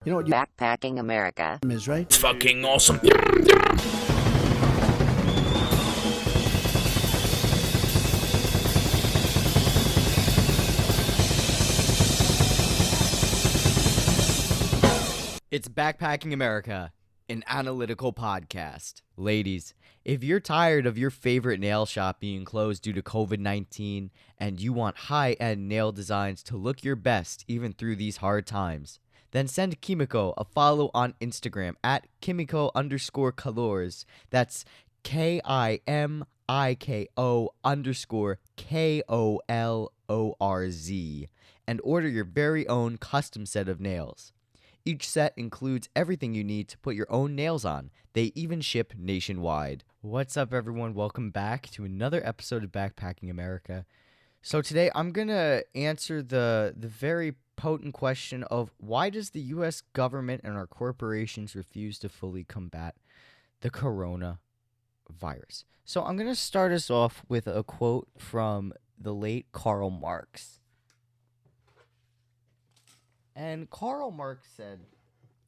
You know what Backpacking America is, right? It's fucking awesome. It's Backpacking America, an analytical podcast. Ladies, if you're tired of your favorite nail shop being closed due to COVID-19 and you want high-end nail designs to look your best even through these hard times, then send Kimiko a follow on Instagram at Kimiko_colors. That's KIMIKO_KOLORZ and order your very own custom set of nails. Each set includes everything you need to put your own nails on. They even ship nationwide. What's up, everyone? Welcome back to another episode of Backpacking America. So today I'm going to answer the very potent question of why does the U.S. government and our corporations refuse to fully combat the coronavirus? So I'm going to start us off with a quote from the late Karl Marx. And Karl Marx said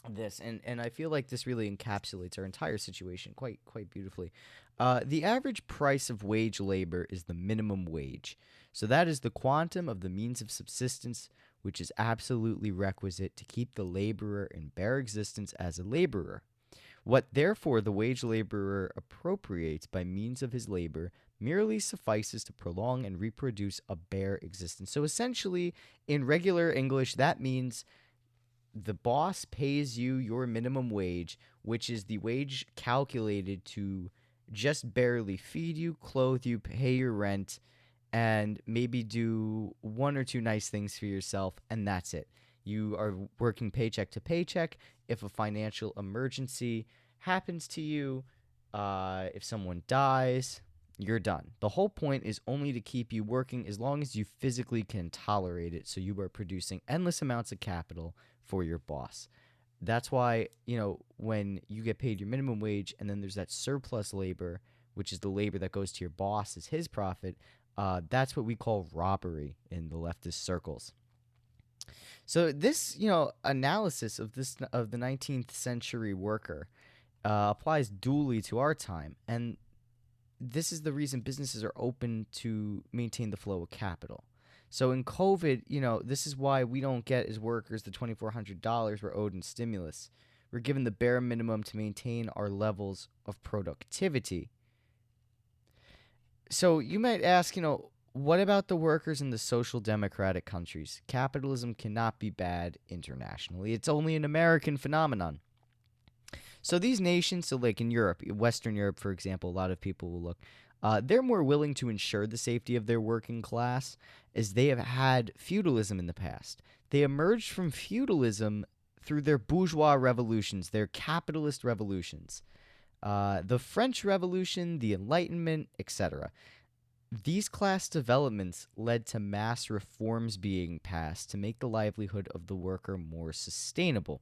this, and I feel like this really encapsulates our entire situation quite beautifully. The average price of wage labor is the minimum wage. So that is the quantum of the means of subsistence which is absolutely requisite to keep the laborer in bare existence as a laborer. What therefore the wage laborer appropriates by means of his labor merely suffices to prolong and reproduce a bare existence. So essentially, in regular English, that means the boss pays you your minimum wage, which is the wage calculated to just barely feed you, clothe you, pay your rent, and maybe do one or two nice things for yourself, and that's it. You are working paycheck to paycheck. If a financial emergency happens to you, if someone dies, you're done. The whole point is only to keep you working as long as you physically can tolerate it, so you are producing endless amounts of capital for your boss. That's why, when you get paid your minimum wage and then there's that surplus labor, which is the labor that goes to your boss as his profit, that's what we call robbery in the leftist circles. So this, analysis of the 19th century worker applies dually to our time, and this is the reason businesses are open to maintain the flow of capital. So in COVID, this is why we don't get as workers the $2,400 we're owed in stimulus. We're given the bare minimum to maintain our levels of productivity. So you might ask, what about the workers in the social democratic countries? Capitalism cannot be bad internationally. It's only an American phenomenon. So these nations, like in Europe, Western Europe, for example, a lot of people will look, they're more willing to ensure the safety of their working class as they have had feudalism in the past. They emerged from feudalism through their bourgeois revolutions, their capitalist revolutions. The French Revolution, the Enlightenment, etc. These class developments led to mass reforms being passed to make the livelihood of the worker more sustainable.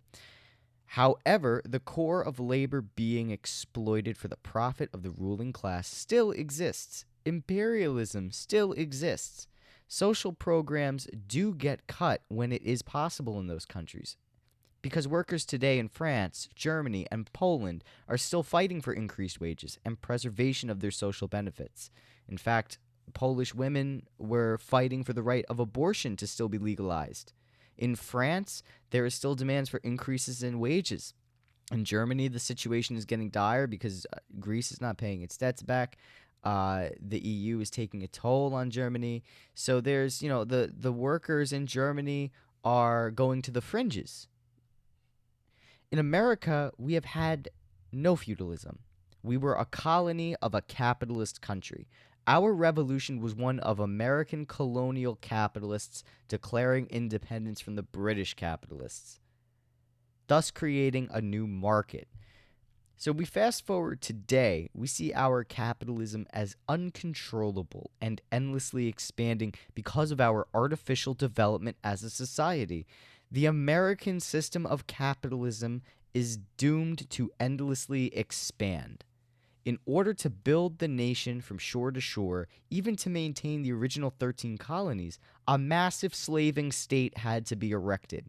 However, the core of labor being exploited for the profit of the ruling class still exists. Imperialism still exists. Social programs do get cut when it is possible in those countries, because workers today in France, Germany, and Poland are still fighting for increased wages and preservation of their social benefits. In fact, Polish women were fighting for the right of abortion to still be legalized. In France, there is still demands for increases in wages. In Germany, the situation is getting dire because Greece is not paying its debts back. The EU is taking a toll on Germany. So there's, the workers in Germany are going to the fringes. In America, we have had no feudalism. We were a colony of a capitalist country. Our revolution was one of American colonial capitalists declaring independence from the British capitalists, thus creating a new market. So we fast forward today, we see our capitalism as uncontrollable and endlessly expanding because of our artificial development as a society. The American system of capitalism is doomed to endlessly expand. In order to build the nation from shore to shore, even to maintain the original 13 colonies, a massive slaving state had to be erected.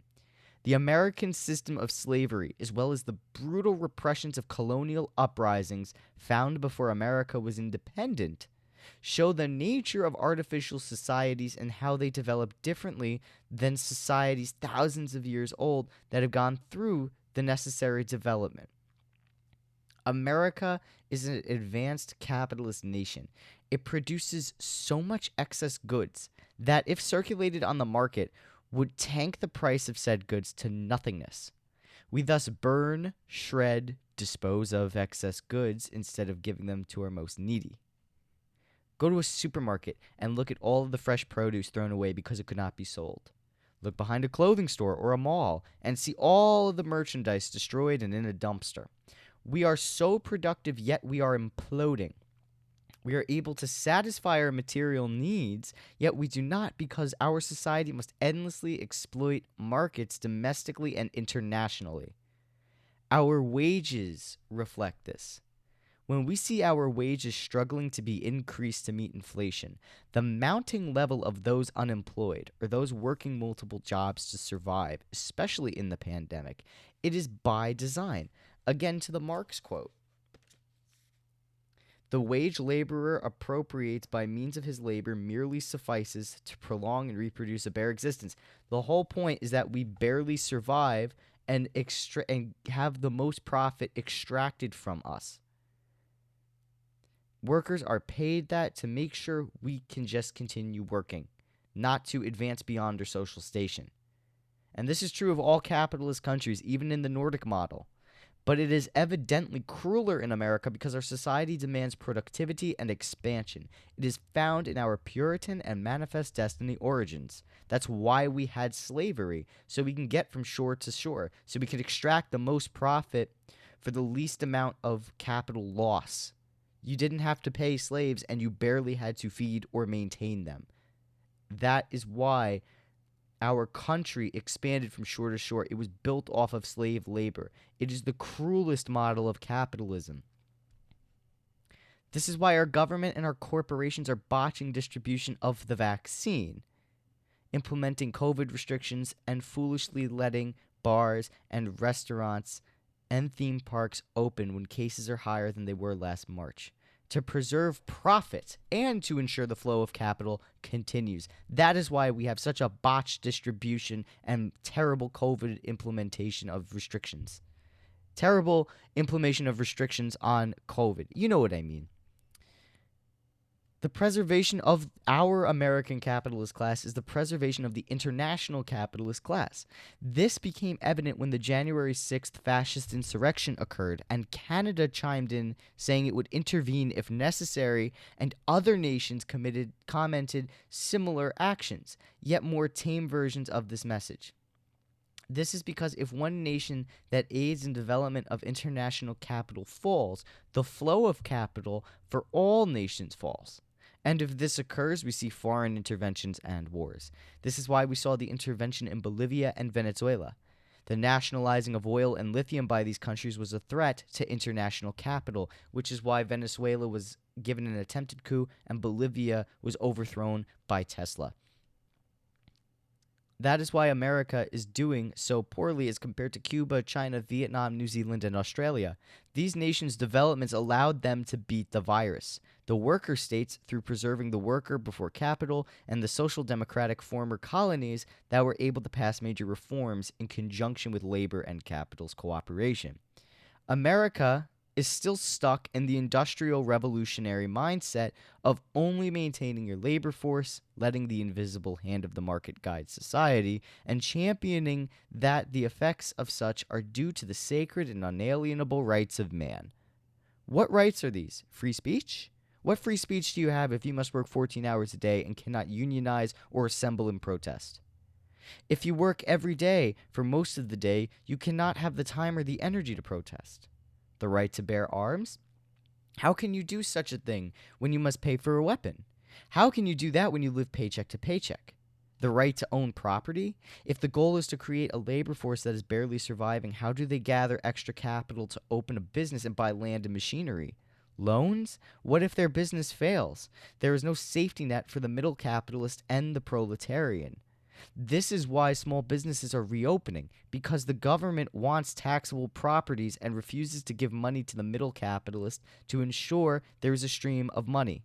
The American system of slavery, as well as the brutal repressions of colonial uprisings found before America was independent, show the nature of artificial societies and how they develop differently than societies thousands of years old that have gone through the necessary development. America is an advanced capitalist nation. It produces so much excess goods that, if circulated on the market, would tank the price of said goods to nothingness. We thus burn, shred, dispose of excess goods instead of giving them to our most needy. Go to a supermarket and look at all of the fresh produce thrown away because it could not be sold. Look behind a clothing store or a mall and see all of the merchandise destroyed and in a dumpster. We are so productive, yet we are imploding. We are able to satisfy our material needs, yet we do not, because our society must endlessly exploit markets domestically and internationally. Our wages reflect this. When we see our wages struggling to be increased to meet inflation, the mounting level of those unemployed or those working multiple jobs to survive, especially in the pandemic, it is by design. Again, to the Marx quote. The wage laborer appropriates by means of his labor merely suffices to prolong and reproduce a bare existence. The whole point is that we barely survive and have the most profit extracted from us. Workers are paid that to make sure we can just continue working, not to advance beyond our social station. And this is true of all capitalist countries, even in the Nordic model. But it is evidently crueler in America because our society demands productivity and expansion. It is found in our Puritan and manifest destiny origins. That's why we had slavery, so we can get from shore to shore, so we can extract the most profit for the least amount of capital loss. You didn't have to pay slaves, and you barely had to feed or maintain them. That is why our country expanded from shore to shore. It was built off of slave labor. It is the cruelest model of capitalism. This is why our government and our corporations are botching distribution of the vaccine, implementing COVID restrictions, and foolishly letting bars and restaurants and theme parks open when cases are higher than they were last March, to preserve profit and to ensure the flow of capital continues. That is why we have such a botched distribution and terrible COVID implementation of restrictions. Terrible implementation of restrictions on COVID. You know what I mean. The preservation of our American capitalist class is the preservation of the international capitalist class. This became evident when the January 6th fascist insurrection occurred, and Canada chimed in saying it would intervene if necessary, and other nations commented similar actions, yet more tame versions of this message. This is because if one nation that aids in development of international capital falls, the flow of capital for all nations falls. And if this occurs, we see foreign interventions and wars. This is why we saw the intervention in Bolivia and Venezuela. The nationalizing of oil and lithium by these countries was a threat to international capital, which is why Venezuela was given an attempted coup and Bolivia was overthrown by Tesla. That is why America is doing so poorly as compared to Cuba, China, Vietnam, New Zealand, and Australia. These nations' developments allowed them to beat the virus. The worker states, through preserving the worker before capital, and the social democratic former colonies that were able to pass major reforms in conjunction with labor and capital's cooperation. America is still stuck in the industrial revolutionary mindset of only maintaining your labor force, letting the invisible hand of the market guide society, and championing that the effects of such are due to the sacred and unalienable rights of man. What rights are these? Free speech? What free speech do you have if you must work 14 hours a day and cannot unionize or assemble in protest? If you work every day for most of the day, you cannot have the time or the energy to protest. The right to bear arms? How can you do such a thing when you must pay for a weapon? How can you do that when you live paycheck to paycheck? The right to own property? If the goal is to create a labor force that is barely surviving, how do they gather extra capital to open a business and buy land and machinery? Loans? What if their business fails? There is no safety net for the middle capitalist and the proletarian. This is why small businesses are reopening, because the government wants taxable properties and refuses to give money to the middle capitalist to ensure there is a stream of money.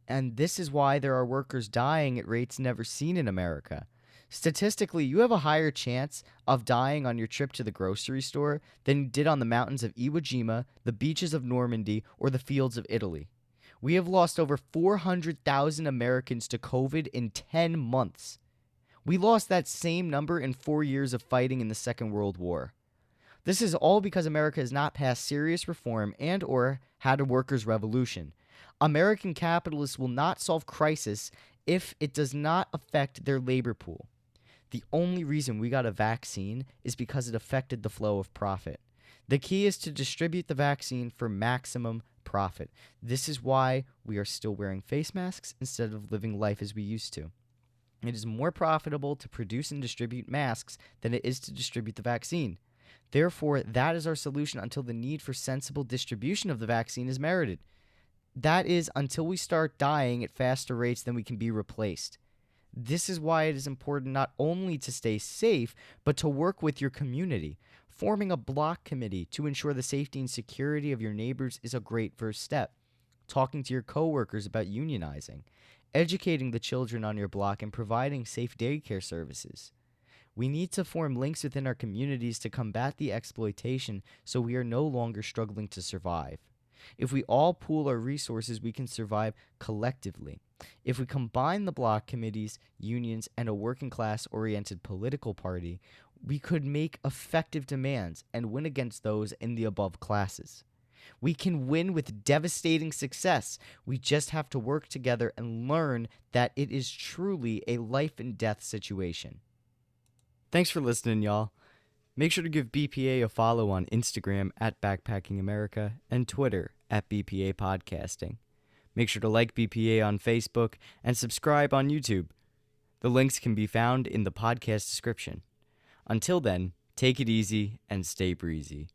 And this is why there are workers dying at rates never seen in America. Statistically, you have a higher chance of dying on your trip to the grocery store than you did on the mountains of Iwo Jima, the beaches of Normandy, or the fields of Italy. We have lost over 400,000 Americans to COVID in 10 months. We lost that same number in 4 years of fighting in the Second World War. This is all because America has not passed serious reform and or had a workers' revolution. American capitalists will not solve crisis if it does not affect their labor pool. The only reason we got a vaccine is because it affected the flow of profit. The key is to distribute the vaccine for maximum profit. This is why we are still wearing face masks instead of living life as we used to. It is more profitable to produce and distribute masks than it is to distribute the vaccine. Therefore, that is our solution until the need for sensible distribution of the vaccine is merited. That is, until we start dying at faster rates than we can be replaced. This is why it is important not only to stay safe, but to work with your community. Forming a block committee to ensure the safety and security of your neighbors is a great first step. Talking to your coworkers about unionizing. Educating the children on your block and providing safe daycare services. We need to form links within our communities to combat the exploitation so we are no longer struggling to survive. If we all pool our resources, we can survive collectively. If we combine the block committees, unions, and a working class-oriented political party, we could make effective demands and win against those in the above classes. We can win with devastating success. We just have to work together and learn that it is truly a life and death situation. Thanks for listening, y'all. Make sure to give BPA a follow on Instagram at Backpacking America and Twitter at BPA Podcasting. Make sure to like BPA on Facebook and subscribe on YouTube. The links can be found in the podcast description. Until then, take it easy and stay breezy.